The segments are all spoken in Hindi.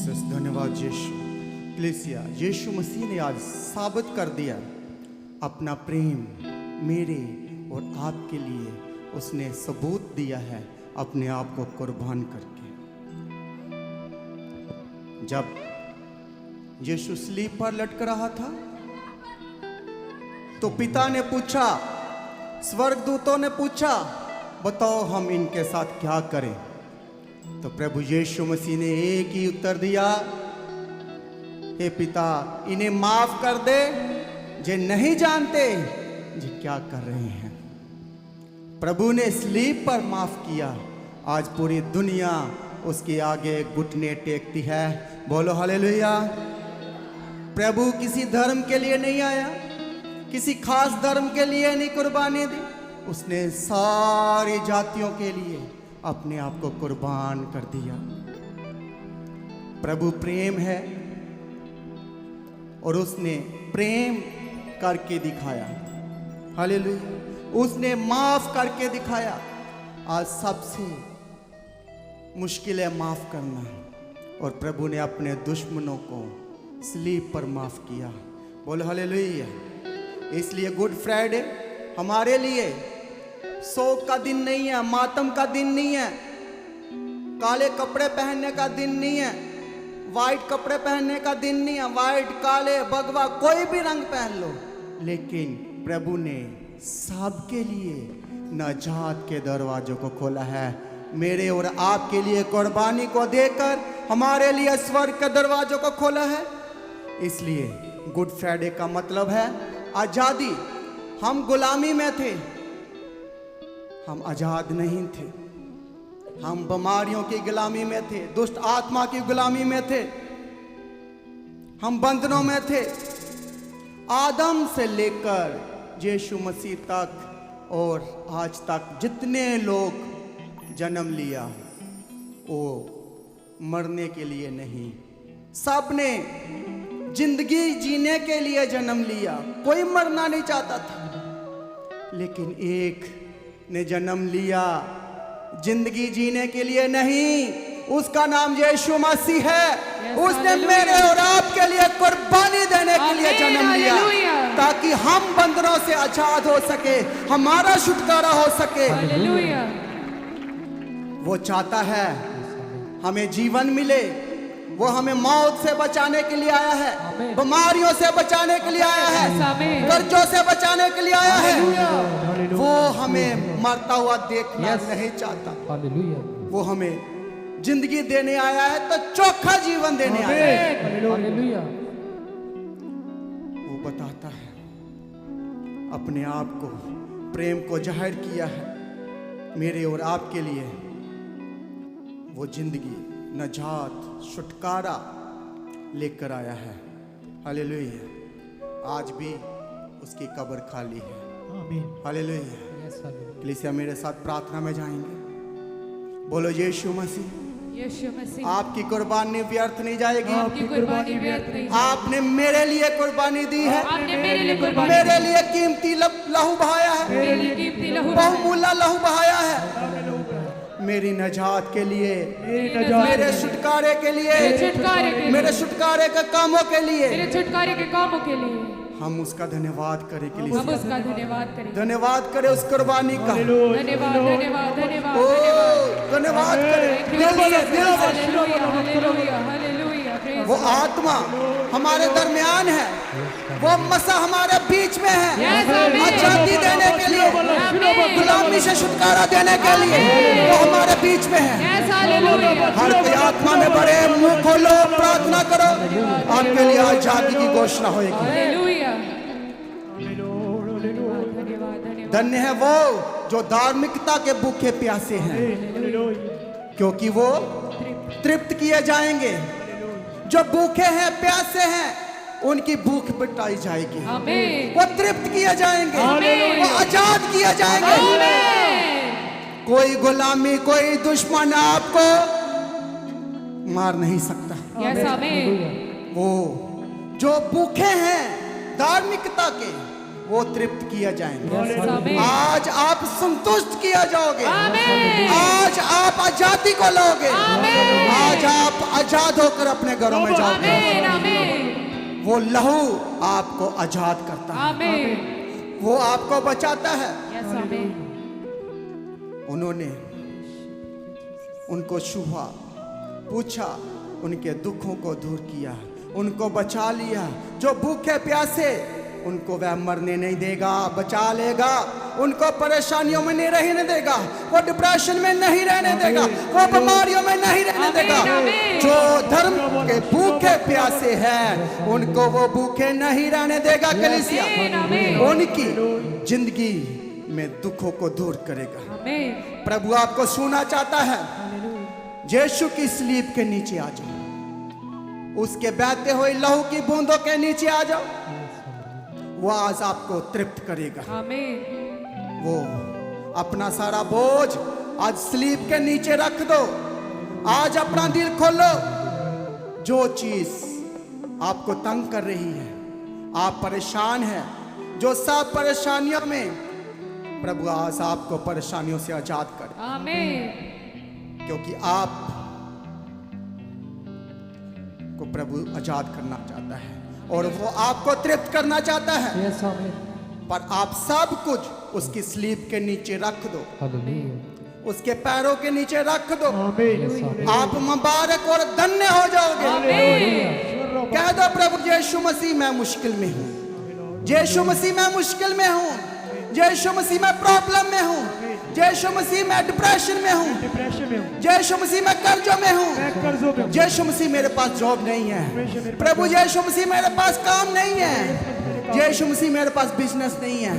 जीसस, धन्यवाद यीशु। कलीसिया, यीशु मसीह ने आज साबित कर दिया अपना प्रेम मेरे और आपके लिए। उसने सबूत दिया है अपने आप को कुर्बान करके। जब यीशु सलीब पर लटक रहा था तो पिता ने पूछा, स्वर्गदूतों ने पूछा, बताओ हम इनके साथ क्या करें। तो प्रभु यीशु मसीह ने एक ही उत्तर दिया, हे पिता, इन्हें माफ कर दे, जे नहीं जानते जे क्या कर रहे हैं। प्रभु ने सलीब पर माफ किया। आज पूरी दुनिया उसके आगे घुटने टेकती है। बोलो हालेलुया। प्रभु किसी धर्म के लिए नहीं आया, किसी खास धर्म के लिए नहीं कुर्बानी दी। उसने सारी जातियों के लिए अपने आप को कुर्बान कर दिया। प्रभु प्रेम है और उसने प्रेम करके दिखाया। हालेलुया। उसने माफ करके दिखाया। आज सबसे मुश्किल है माफ करना, और प्रभु ने अपने दुश्मनों को सलीब पर माफ किया। बोलो हालेलुया। इसलिए गुड फ्राइडे हमारे लिए शोक का दिन नहीं है, मातम का दिन नहीं है, काले कपड़े पहनने का दिन नहीं है, वाइट कपड़े पहनने का दिन नहीं है। वाइट, काले, भगवा, कोई भी रंग पहन लो, लेकिन प्रभु ने सबके लिए नजात के दरवाजों को खोला है। मेरे और आपके लिए कुर्बानी को देकर हमारे लिए स्वर्ग के दरवाजों को खोला है। इसलिए गुड फ्राइडे का मतलब है आजादी। हम गुलामी में थे, हम आजाद नहीं थे। हम बीमारियों की गुलामी में थे, दुष्ट आत्मा की गुलामी में थे, हम बंधनों में थे। आदम से लेकर यीशु मसीह तक और आज तक जितने लोग जन्म लिया, वो मरने के लिए नहीं, सब ने जिंदगी जीने के लिए जन्म लिया। कोई मरना नहीं चाहता था, लेकिन एक ने जन्म लिया जिंदगी जीने के लिए नहीं। उसका नाम यीशु मसीह है। उसने मेरे और आपके लिए कुर्बानी देने के लिए जन्म लिया, ताकि हम बंधनों से आजाद हो सके, हमारा छुटकारा हो सके। वो चाहता है हमें जीवन मिले। वो हमें मौत से बचाने के लिए आया है, बीमारियों से बचाने के लिए आया है, कर्जों से बचाने के लिए आया है। वो हमें मरता हुआ देखना नहीं चाहता। वो हमें जिंदगी देने आया है, तो चोखा जीवन देने आया है। वो बताता है अपने आप को, प्रेम को जाहिर किया है मेरे और आपके लिए। वो जिंदगी, नजात, छुटकारा लेकर आया है। हालेलुया। आज भी उसकी कब्र खाली है। हालेलुया। कलीसिया, मेरे साथ प्रार्थना में जाएंगे। बोलो यीशु मसीह, यीशु मसीह, आपकी कुर्बानी व्यर्थ नहीं जाएगी। आपकी कुर्बानी व्यर्थ नहीं। आपने मेरे लिए कुर्बानी दी है, आपने मेरे लिए कुर्बानी, मेरे लिए कीमती लहू बहाया है, मेरे लिए कीमती लहू, बहुमूल्य लहू बहाया है। मेरी नजात के लिए, मेरे छुटकारे के लिए, मेरे छुटकारे के कामों के लिए, मेरे छुटकारे के कामों के लिए हम उसका धन्यवाद करें। के लिए हम उसका धन्यवाद करें। धन्यवाद करें उस कुर्बानी का। धन्यवाद, धन्यवाद, धन्यवाद, ओ धन्यवाद करें दिल से, दिल से। Hallelujah, hallelujah, hallelujah. वो आत्मा हमारे दरमियान है, वो मसा हमारे बीच में है, आजादी देने के लिए, गुलामी से छुटकारा देने के लिए वो हमारे बीच में है। हर कोई आत्मा में बड़े, मुंह खोलो, प्रार्थना करो, आपके लिए आजादी की घोषणा होगी। धन्य है वो जो धार्मिकता के भूखे प्यासे हैं, क्योंकि वो तृप्त किए जाएंगे। जो भूखे हैं, प्यासे हैं, उनकी भूख मिटाई जाएगी। वो तृप्त किए जाएंगे, वो आजाद किए जाएंगे। कोई गुलामी, कोई दुश्मन आपको मार नहीं सकता। वो जो भूखे हैं धार्मिकता के, वो तृप्त किया जाएंगे। आमीन। आज आप संतुष्ट किया जाओगे। आमीन। आज आप आजादी को लोगे। आमीन। आज आप आजाद होकर अपने घरों में जाओगे। आमीन आमीन वो लहू आपको आजाद करता है, आमीन। वो आपको बचाता है। यस आमीन। उन्होंने उनको छुआ, पूछा, उनके दुखों को दूर किया, उनको बचा लिया। जो भूखे प्यासे, उनको वह मरने नहीं देगा, बचा लेगा। उनको परेशानियों में नहीं रहने देगा, वो डिप्रेशन में नहीं रहने देगा, वो बीमारियों में नहीं रहने देगा। जो धर्म के भूखे प्यासे हैं, उनको वो भूखे नहीं रहने देगा। कलीसिया उनकी जिंदगी में दुखों को दूर करेगा। आमीन। प्रभु आपको सुनना चाहता है। यीशु की स्लीप के नीचे आ जाओ, उसके बहते हुए लहू की बूंदों के नीचे आ जाओ। वो आज आपको तृप्त करेगा। आमीन। वो अपना सारा बोझ आज स्लीप के नीचे रख दो। आज अपना दिल खोलो। जो चीज आपको तंग कर रही है, आप परेशान हैं, जो सब परेशानियों में, प्रभु आज आपको परेशानियों से आजाद करे। आमीन। क्योंकि आप को प्रभु आजाद करना चाहता है और वो आपको तृप्त करना चाहता है। यस आमीन। पर आप सब कुछ उसकी स्लीप के नीचे रख दो, हालेलुया। उसके पैरों के नीचे रख दो। आमीन। आप मुबारक और धन्य हो जाओगे। आमीन। कह दो, प्रभु यीशु मसीह मैं मुश्किल में हूँ, यीशु मसीह मैं मुश्किल में हूँ, यीशु मसीह मैं प्रॉब्लम में हूँ, यीशु मसीह मैं डिप्रेशन में हूँ, यीशु मसीह मैं कर्जों में हूँ, यीशु मसीह मेरे पास जॉब नहीं है, प्रभु यीशु मसीह मेरे पास काम नहीं है, यीशु मसीह मेरे पास बिजनेस नहीं है,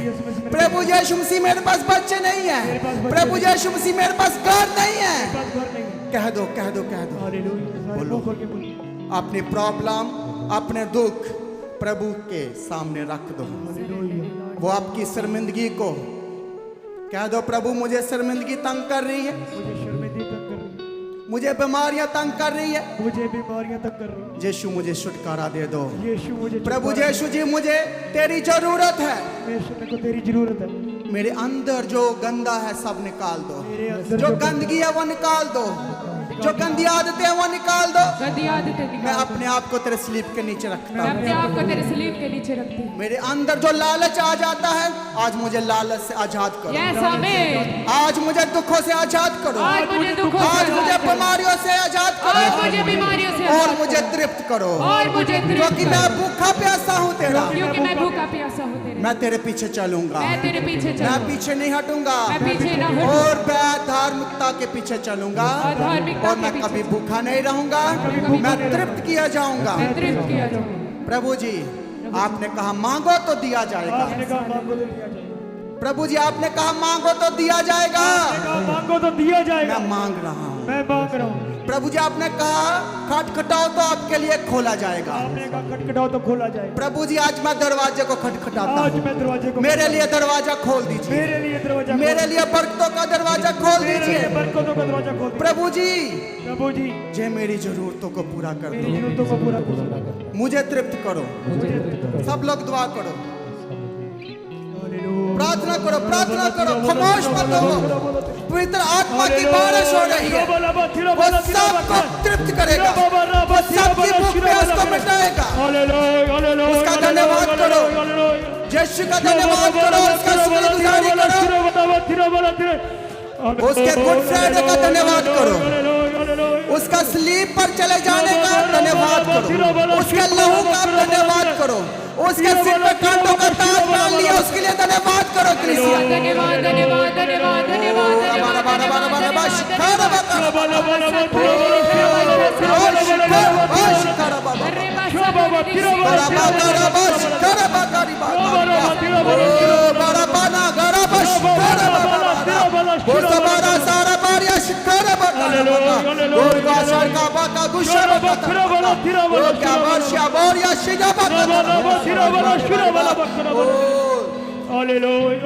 प्रभु यीशु मसीह मेरे पास बच्चे नहीं है, प्रभु यीशु मसीह मेरे पास घर नहीं है। कह दो, कह दो, कह दो। बोलो, अपनी प्रॉब्लम, अपने दुख प्रभु के सामने रख दो। वो आपकी शर्मिंदगी को कह दो, प्रभु मुझे शर्मिंदगी तंग कर रही है, मुझे बीमारियां तंग कर रही है, यीशु मुझे छुटकारा दे दो। प्रभु यीशु जी, मुझे तेरी जरूरत है, तेरी जरूरत है। मेरे अंदर जो गंदा है सब निकाल दो, जो गंदगी है वो निकाल दो, जो गंदी आदतें हैं वो निकाल दो। गंदी आदतें मैं निकाल। अपने आप को तेरे स्लीप के नीचे रखता मैं अपने हूँ। आप को तेरे स्लीप के नीचे रखती हूँ। मेरे अंदर जो लालच आ जाता है, आज मुझे लालच से आजाद करो। यस आमीन। आज मुझे दुखों से आजाद करो, आज मुझे दुखों से आज मुझे आजाद करो। बीमारियों से आजाद आज करो, मुझे बीमारियों से और आजाद मुझे करो। तृप्त करो। और मुझे तृप्त क्योंकि मैं करो। भूखा प्यासा हूँ तेरा, क्योंकि मैं भूखा प्यासा हूँ तेरे। मैं तेरे पीछे चलूंगा, मैं तेरे पीछे मैं चलूंगा। पीछे नहीं हटूंगा, मैं पीछे ना हटूं। और मैं धार्मिकता के पीछे चलूंगा, और धार्मिकता और के मैं पीछे कभी भूखा नहीं रहूंगा, कभी मैं तृप्त किया जाऊंगा। मैं तृप्त किया जाऊंगा। प्रभु जी, आपने कहा मांगो तो दिया जाएगा। प्रभु जी, आपने कहा मांगो तो दिया जाएगा। मांगो तो दिया जाएगा। मैं मांग रहा हूँ। मैं मांग रहा हूँ। प्रभु जी, आपने कहा खटखटाओ तो आपके लिए खोला जाएगा। आपने कहा खटखटाओ तो खोला जाएगा। प्रभु जी, आज मैं दरवाजे को खटखटाता आज हूँ, मैं दरवाजे को, मेरे लिए दरवाजा खोल दीजिए, मेरे लिए दरवाजा, मेरे लिए बरकतों का दरवाजा खोल मेरे लिए दीजिए। बरकतों का दरवाजा खोल दीजिए। प्रभु जी, प्रभु जी, जे मेरी जरूरतों को पूरा कर मेरी दो, जरूरतों को पूरा करो। मुझे तृप्त करो। सब लोग दुआ करो, प्रार्थना करो, प्रार्थना करो, खामोश मत हो। पवित्र आत्मा की बारिश हो रही है, वो सबको तृप्त करेगा, वो सबकी भूख प्यास को मिटाएगा। उसका धन्यवाद करो, यीशु का धन्यवाद करो, उसका शुक्रगुजारी करो, उसके गुड फ्राइडे का धन्यवाद करो, उसका स्लीप पर चले जाने का धन्यवाद करो, उसके लहू का धन्यवाद करो, उसके सिर पर कांटों का ताज डाल लिया, उसके लिए धन्यवाद करो। कलीसिया, धन्यवाद धन्यवाद धन्यवाद धन्यवाद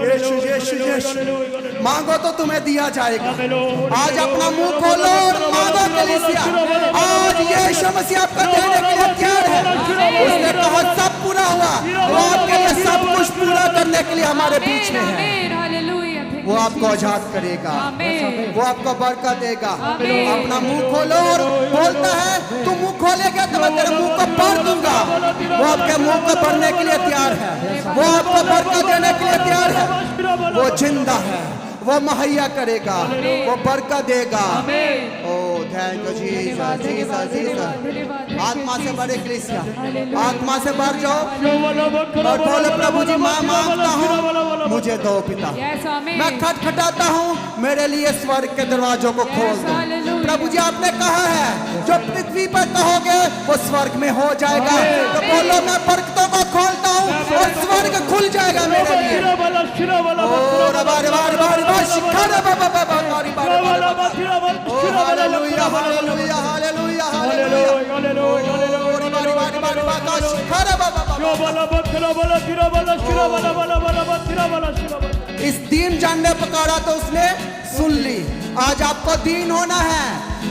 यीशु यीशु यीशु, मांगो तो तुम्हें दिया जाएगा। आज अपना मुंह खोलो और मांगो। कलीसिया, आज यीशु मसीह आपका देने के लिए तैयार है। उसने कहा सब पूरा हुआ, वो आपके लिए सब कुछ पूरा करने के लिए हमारे बीच में है। आमीन हालेलुया। Thank वो you, आपको Jesus. आजाद करेगा, आमीन। वो आपको बरकत देगा। आमीन। अपना मुंह खोलो और बोलता है, तू मुंह खोलेगा तो मैं तेरे मुंह को भर दूंगा। वो आपके मुंह को भरने के लिए तैयार है, वो आपको बरकत देने के लिए तैयार है। वो जिंदा है, वो मुहैया करेगा, वो बरकत देगा। Oh thank you Jesus, Jesus, Jesus. आत्मा से बढ़े कलीसिया, आत्मा से बढ़ जाओ और बोलो, प्रभु जी मैं मांगता हूँ, मुझे दो पिता। Yes, आमीन। मैं खटखटाता हूँ, मेरे लिए स्वर्ग के दरवाजों को खोल दो। हालेलुया। प्रभु जी आपने कहा है, जो पृथ्वी पर कहोगे वो स्वर्ग में हो जाएगा। तो बोलो, मैं बरकतों को खोलता हूँ और स्वर्ग खुल जाएगा मेरे लिए। ओ रबा रबा रबा रबा शिखा रबा रबा रबा रबा रबा। ओ हालेलुया हालेलुया हालेलुया हालेलुया। ओ रबा रबा रबा रबा का शिखा रबा रबा रबा। इस दीन जान ने पुकारा तो उसने सुन ली। आज आपको दीन होना है,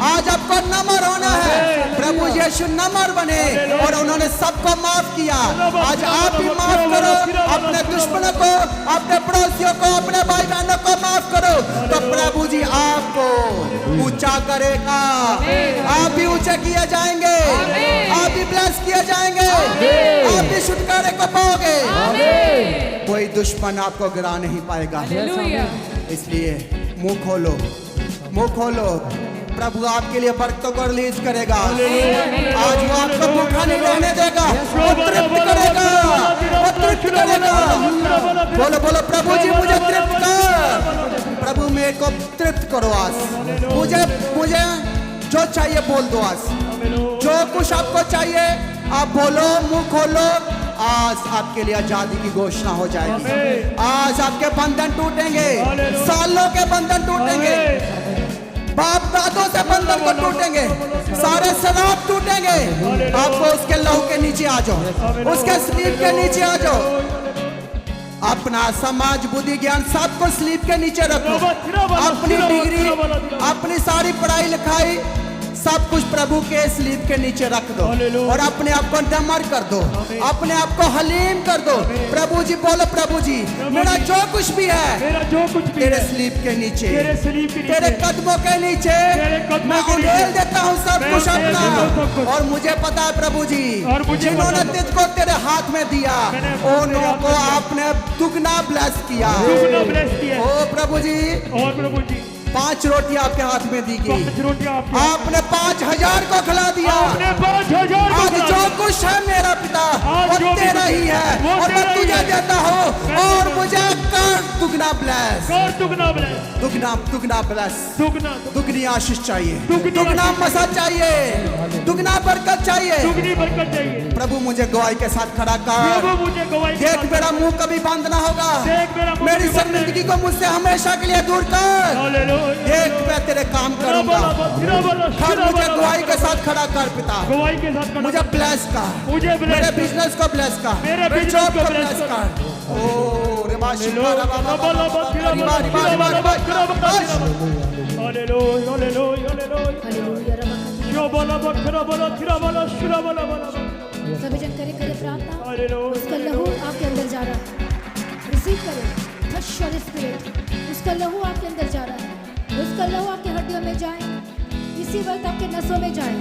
आज आपको नम्र होना है। प्रभु यीशु नम्र बने और उन्होंने सबको माफ किया। आज आप भी माफ करो, अपने दुश्मनों को, अपने पड़ोसियों को, अपने भाई बहनों को माफ करो, तो प्रभु जी आपको ऊंचा करेगा। आप भी ऊंचे किए जाएंगे, आप भी ब्लेस किए जाएंगे, आप भी छुटकारे को पाओगे। कोई दुश्मन आपको गिरा नहीं पाएगा। हालेलुया। इसलिए मुंह खोलो, मुंह खोलो। प्रभु आपके लिए बरकतों को रिलीज करेगा। आज वो आपको भूखा नहीं रहने देगा, वो तृप्त करेगा, वो तृप्त करेगा। बोलो बोलो, प्रभु जी मुझे तृप्त कर, प्रभु मेरे को तृप्त करो आज। मुझे मुझे जो चाहिए बोल दो आज, जो कुछ आपको चाहिए आप बोलो, मुंह खोलो। आज आपके लिए आजादी की घोषणा हो जाएगी। आज आपके बंधन टूटेंगे, सालों के बंधन टूटेंगे, बाप दादों से बंधन को टूटेंगे, सारे शराब टूटेंगे। आपको उसके लहू के नीचे आ जाओ, उसके स्लीप के नीचे आ जाओ। अपना समाज बुद्धि ज्ञान सब को स्लीप के नीचे रखो। अपनी डिग्री, अपनी सारी पढ़ाई लिखाई सब कुछ प्रभु के स्लीप के नीचे रख दो और अपने आप को नम्र कर दो, अपने आप को हलीम कर दो। प्रभु जी बोलो, प्रभु जी मेरा जो कुछ भी है तेरे स्लीप के नीचे, तेरे कदमों के नीचे मैं उड़ेल देता हूँ सब कुछ अपना। और मुझे पता है प्रभु जी, जिन्होंने तुझको तेरे हाथ में दिया उन को आपने दुगना ब्लेस किया। ओ प्रभु जी, 5 रोटी आपके हाथ में दी गई, आपने 5000 को खिला दिया। आज जो कुछ है मेरा पिता वो तेरा ही है और मैं तुझे देता हूँ। और मुझे कर दुगना ब्लेस, दुगना दुगना ब्लेस, दुगनी आशीष चाहिए, दुगना मसा चाहिए, दुगना बरकत चाहिए। प्रभु मुझे गवाही के साथ खड़ा कर। देख मेरा मुंह कभी बंद ना होगा, मेरी जिंदगी को मुझसे हमेशा के लिए दूर कर। देख मैं तेरे काम करूंगा। हर मुझे गवाही के साथ खड़ा कर पिता, मुझे ब्लेस कर, मेरे बिजनेस को ब्लेस कर, मेरे जॉब को ब्लेस कर। ओ रिबा शिबा रबा रबा रबा रिबा रिबा रिबा रिबा। सभी जन करे प्रार्थना। उसका लहू आपके अंदर जा रहा है, रिसीव करें। स्पिरिट, उसका लहू आपके अंदर जा रहा है, उसका लहू आपके हड्डियों में जाए, इसी वक्त आपके नसों में जाए,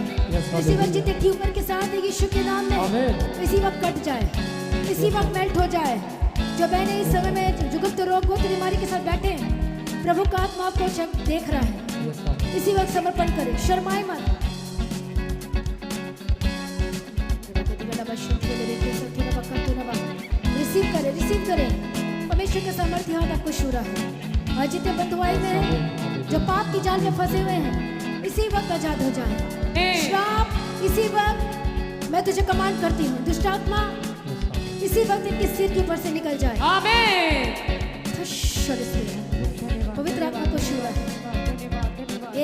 इसी वक्त जितने ट्यूमर के साथ यीशु के नाम में इसी वक्त कट जाए, इसी वक्त मेल्ट हो जाए। जो बहने इस समय में जुगत रोग हो बीमारी के साथ बैठे हैं, प्रभु का आत्मा आपको देख रहा है। इसी वक्त समर्पण करें, शर्माए मत। रिसीव करें, रिसीव करें। परमेश्वर का सामर्थ्य हाथ आपको छू रहा है। और जितने बंधुआई में हैं, जो पाप की जाल में फंसे हुए हैं, इसी वक्त आजाद हो जाए। श्राप इसी वक्त मैं तुझे कमांड करती हूँ, दुष्ट आत्मा इसी वक्त इनके सिर के ऊपर से निकल जाए। आमीन। पवित्र आत्मा को छू रहा है।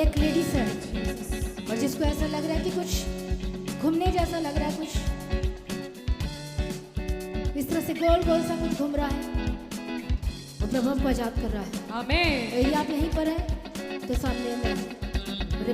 एक लेडीज है और जिसको ऐसा लग रहा है कि कुछ घूमने जैसा लग रहा है, कुछ इस तरह से गोल गोल सा कुछ घूम रहा है, वो प्रभु को आजाद कर रहा है। आमीन। यदि आप यहीं पर हैं तो सामने में ले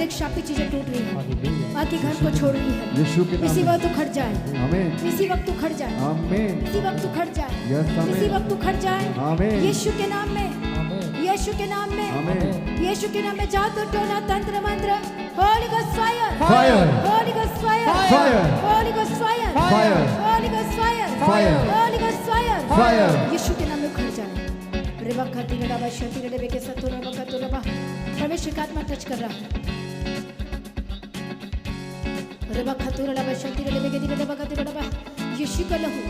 हर एक शापित चीजें टूट रही है, आपके घर को छोड़ रही है। यीशु के नाम इसी में। वक्त उखड़ जाए, आमीन इसी वक्त उखड़ जाए, आमीन इसी वक्त उखड़ जाए, यस इसी आमीन वक्त उखड़ जाए। आमीन यीशु के नाम में, यीशु के नाम में, आमीन यीशु के नाम में जादू टोना तंत्र मंत्र, Holi ghost fire, Fire. Holi ghost fire, Fire. Holi ghost fire, Fire. Holi ghost fire, Fire. Holi ghost fire, Fire. यीशु के नाम में उखड़ जाए। रेबा खाती रेबा शती रेबे के सत्तू रेबा का तो रेबा परमेश्वर का आत्मा टच कर रहा है। रेबा खाती रेबा शती रेबे के दिले रेबा खाती रेबा यीशु का लहू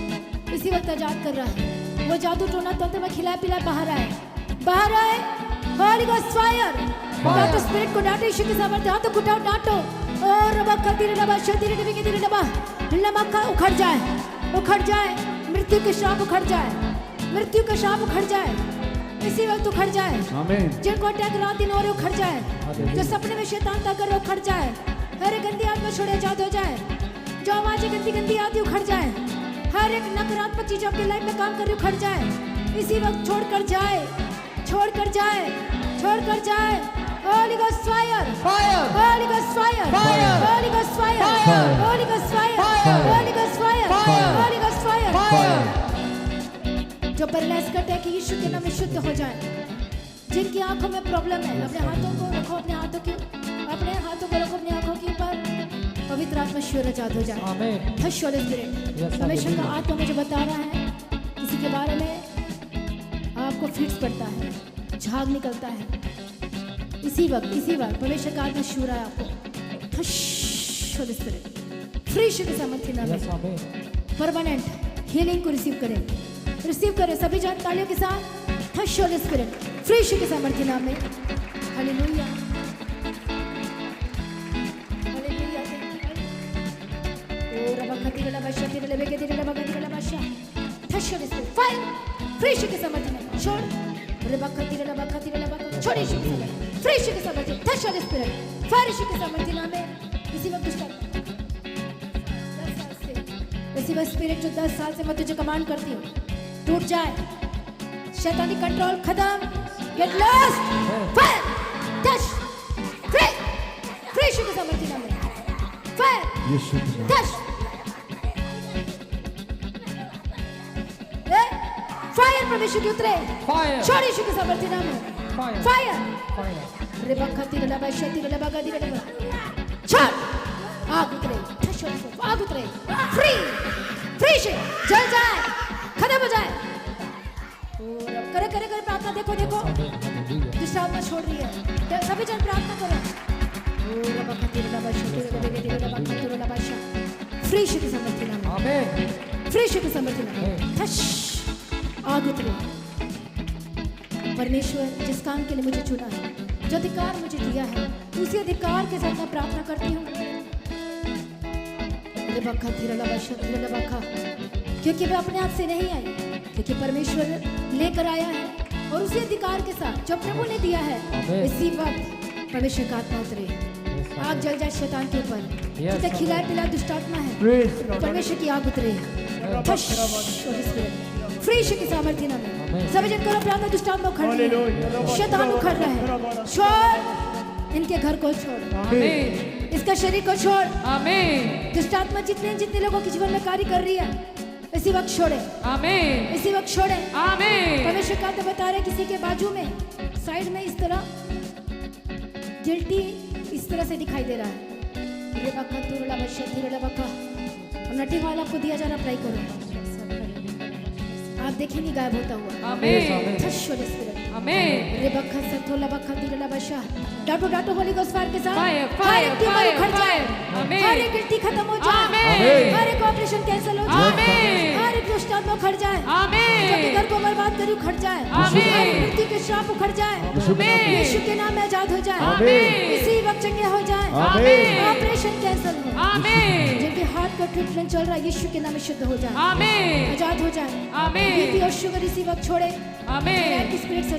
इसी वक्त आजाद कर रहा है। वो जादू टोना तंत्र में खिलाए पिलाए बाहर आए, बाहर आए। होली गॉस्ट फायर, डांटो स्पिरिट को, डांटो यीशु के सामर्थ्य, हाथों को उठाओ, डांटो। और रबा खाती रेबा शती रेबे के दिले रेबा लमका उखड़ जाए, उखड़ जाए। मृत्यु के श्राप उखड़ जाए, मृत्यु का श्राप उखड़ जाए, इसी वक्त उखड़ जाए। आमीन जिनको अटैक रात दिन हो रहे उखड़ जाए, जो सपने में शैतान ताकर रहे उखड़ जाए। हर एक गंदी आत्मा छोड़े आजाद हो जाए, जो आवाजें गंदी गंदी आती उखड़ जाए। हर एक नकारात्मक चीज आपके लाइफ में काम कर रही उखड़ जाए, इसी वक्त छोड़कर जाए, छोड़कर जाए, छोड़कर जाए। Holi ghost fire, Holi ghost fire, Holi ghost fire, Holi ghost fire, Holi ghost fire, Holi ghost fire. जो पैरालाइज करते हैं कि यीशु के नाम में शुद्ध हो जाए, जिनकी आंखों में प्रॉब्लम है, अपने हाथों को रखो, अपने हाथों को रखो अपनी आंखों के ऊपर। पवित्र आत्मा शिवर आजाद हो जाए। आमीन हश होली स्पिरिट, परमेश्वर का आत्मा मुझे बता रहा है किसी के बारे में, आपको फिट्स पड़ता है, झाग निकलता है। इसी वक्त परमेश्वर का आत्मा शिवर है आपको। हश होली स्पिरिट, फ्री शिव के सामर्थ्य नाम यस में आमीन परमानेंट हीलिंग को रिसीव करें, रिसीव करें सभी जन तालियों के साथ। हश होली स्पिरिट, फ्री शिव के सामर्थ्य नाम में। Hallelujah, hallelujah. ओ रबा खती रला बाशा तेरे लेबे के तेरे रबा खती रला बाशा। हश होली स्पिरिट, फायर, फ्री शिव के सामर्थ्य नाम में छोड़। रबा खती रला बा खती रला बा छोड़ यीशु के सामर्थ्य, फ्री शिव के सामर्थ्य। हश होली स्पिरिट, फायर शिव के सामर्थ्य नाम में। इसी वक्त दुष्ट इसी वक्त स्पिरिट जो 10 साल से मैं तुझे कमांड करती हूँ टूट जाए, शैतानी कंट्रोल खत्म, get lost, fire, touch, free, free यीशु के सामर्थ्य नाम में, फायर, यीशु के नाम टच, फायर परमेश्वर की उतरे, फायर छोड़ यीशु के सामर्थ्य नाम में, फायर फायर, फायर रे बखती रे लबा शती रे लबा गदी रे लबा, छोड़, आग उतरे, टच, आग उतरे, फ्री, फ्री से जल जाए, खत्म हो जाए। करे करे करे प्रार्थना, देखो देखो दुष्ट आत्मा छोड़ रही है, सभी जन प्रार्थना करो। फ्री शिव के सामर्थ्य नाम में, आमीन फ्री शिव के सामर्थ्य नाम में, ठश, आग उतरे। परमेश्वर जिस काम के लिए मुझे चुना है, जो अधिकार मुझे दिया है, उसी अधिकार के साथ मैं प्रार्थना करती हूँ। क्योंकि मैं अपने आप से नहीं आई, क्योंकि परमेश्वर लेकर आया है, और उसी अधिकार के साथ जो प्रभु ने दिया है, इसी वक्त परमेश्वर का आत्मा उतरे, आग जल जाए शैतान के ऊपर, जितने खिलाए पिलाए दुष्ट आत्मा है, परमेश्वर की आग उतरे, फ्री शिव के सामर्थ्य नाम में। सभी जन करो प्रार्थना, दुष्ट आत्मा उखड़ रही है, शैतान उखड़ रहा है, छोड़ इनके घर को, छोड़ आमीन इसका शरीर को, छोड़ आमीन दुष्ट आत्मा जितने जितने लोगों के जीवन में कार्य कर रही है, इसी वक्त छोड़े, आमीन इसी वक्त छोड़े। आमीन परमेश्वर का तो बता रहे किसी के बाजू में साइड में इस तरह गिल्टी इस तरह से दिखाई दे रहा है, नटी ऑयल आपको दिया जा रहा, अप्लाई करो, आप देखेंगे गायब होता हुआ। आमीन आमीन रेबक्का सथोला बक्का दिला बशा, डाटो डाटो होली गोस्ट फायर के साथ, फायर फायर फायर फायर आमीन हर एक गिल्टी खत्म हो जाए, आमीन हर एक ऑपरेशन कैंसिल हो जाए, आमीन हर एक दुष्ट आत्मा उखड़ जाए, आमीन जो घर को बर्बाद करी उखड़ जाए, आमीन हर एक मृत्यु के श्राप उखड़ जाए, आमीन यीशु के नाम में आजाद हो जाए, आमीन इसी वक्त चंगे हो जाए, आमीन ऑपरेशन कैंसिल हो, आमीन जिनके हाथ का ट्रीटमेंट चल रहा है यीशु के नाम में शुद्ध हो जाए, आमीन आजाद हो जाए, आमीन बीपी और शुगर इसी वक्त छोड़े, आमीन की स्पिरिट से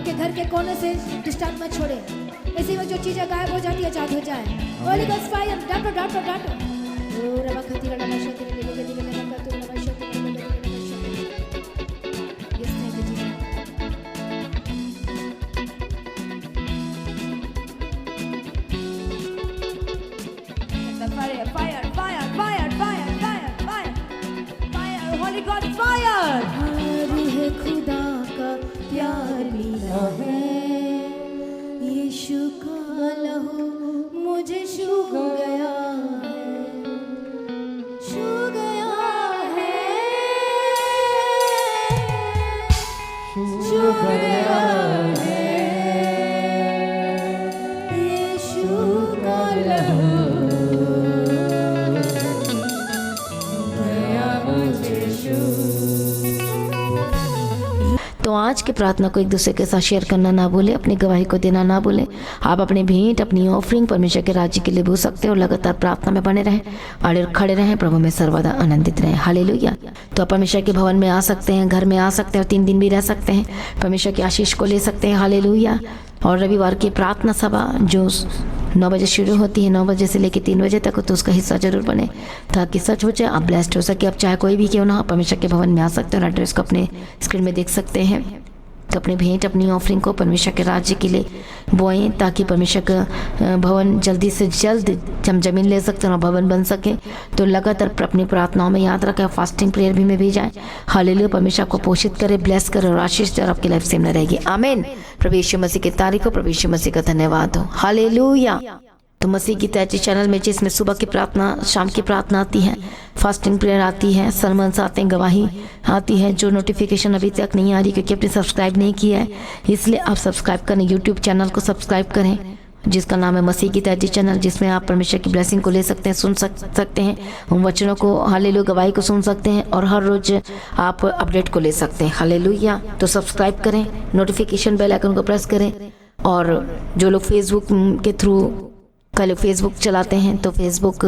आपके घर के कोने से डिस्टर्ब मत छोड़े। इसी में जो चीजें गायब हो जाती है आजाद हो जाए। होली गोस्ट फायर, डाटो डाटो डाटो। ओ रवा खतीरा नमस्ते तेरे लिए दिल में नमक तू नमस्ते तेरे लिए दिल में नमस्ते। Yes thank you Jesus. Fire, fire, fire, fire, fire, fire, fire, fire, Holy God, fire! रूह खुदा का प्यार मिला है, यीशु का लहू मुझे छू गया है, छू गया है, छू गया है, यीशु का लहू तो आज की प्रार्थना को एक दूसरे के साथ शेयर करना ना भूलें, अपनी गवाही को देना ना भूलें। आप अपनी भेंट, अपनी ऑफरिंग परमेश्वर के राज्य के लिए भूल सकते हैं और लगातार प्रार्थना में बने रहें और खड़े रहें, प्रभु में सर्वदा आनंदित रहें। हालेलुया। तो आप परमेश्वर के भवन में आ सकते हैं, घर में आ सकते हैं और 3 दिन भी रह सकते हैं, परमेश्वर की आशीष को ले सकते हैं। हालेलुया। और रविवार की प्रार्थना सभा जो 9 बजे शुरू होती है, 9 बजे से लेकर 3 बजे तक, तो उसका हिस्सा जरूर बने ताकि सच हो जाए, आप ब्लेस्ड हो सके। आप चाहे कोई भी क्यों ना हो, परमेश्वर के भवन में आ सकते हैं और एड्रेस को अपने स्क्रीन में देख सकते हैं। तो अपनी भेंट, अपनी ऑफरिंग को परमेश्वर के राज्य के लिए बोएं ताकि परमेश्वर का भवन जल्दी से जल्द हम जमीन ले सकते हैं और भवन बन सके। तो लगातार अपनी प्रार्थनाओं में याद रखें, फास्टिंग प्रेयर भी में भी जाएं। हालेलुया। परमेश्वर को पोषित करे, ब्लेस करे और आशीष दे और आपकी लाइफ सेम न रहेगी। आमीन। प्रभु यीशु मसीह की तारीफ हो, प्रभु यीशु मसीह का धन्यवाद हो। हालेलुया। तो मसीह की तैयारी चैनल में जिसमें सुबह की प्रार्थना, शाम की प्रार्थना आती है, फास्टिंग प्रेयर आती है, सरमन्स आते हैं, गवाही आती है। जो नोटिफिकेशन अभी तक नहीं आ रही क्योंकि आपने सब्सक्राइब नहीं किया है, इसलिए आप सब्सक्राइब करें, यूट्यूब चैनल को सब्सक्राइब करें जिसका नाम है मसीह की तैयारी चैनल, जिसमें आप परमेश्वर की ब्लेसिंग को ले सकते हैं, सुन सकते हैं, उन वचनों को, हालेलुया, गवाही को सुन सकते हैं और हर रोज आप अपडेट को ले सकते हैं। हालेलुया। तो सब्सक्राइब करें, नोटिफिकेशन बेल आइकन को प्रेस करें। और जो लोग फेसबुक के थ्रू लोग फेसबुक चलाते हैं तो फेसबुक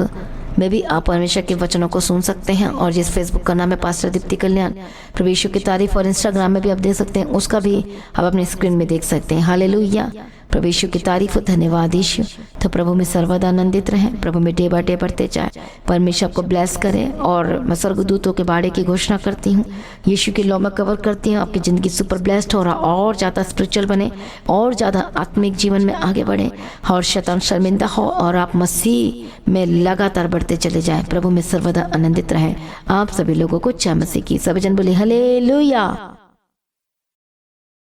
में भी आप परमेश्वर के वचनों को सुन सकते हैं। और जिस फेसबुक का नाम है पास्टर दीप्ति कल्याण, प्रभु यीशु की तारीफ, और इंस्टाग्राम में भी आप देख सकते हैं, उसका भी आप अपनी स्क्रीन में देख सकते हैं। हालेलुया। प्रभु यीशु की तारीफ, धन्यवाद यीशु। तो प्रभु में सर्वदा आनंदित रहें, प्रभु में डे बाय डे बढ़ते जाए, परमेश्वर को ब्लेस करें। और मैं स्वर्गदूतों के बाड़े की घोषणा करती हूँ, यीशु की लौ में कवर करती हूँ, आपकी ज़िंदगी सुपर ब्लेस्ड हो रहा, और ज़्यादा स्पिरिचुअल बने, और ज़्यादा आत्मिक जीवन में आगे बढ़े, और शैतान शर्मिंदा हो और आप मसीह में लगातार बढ़ते चले जाएं। प्रभु में सर्वदा आनंदित रहें। आप सभी लोगों को जय मसीह की। सभी जन बोले हालेलुया।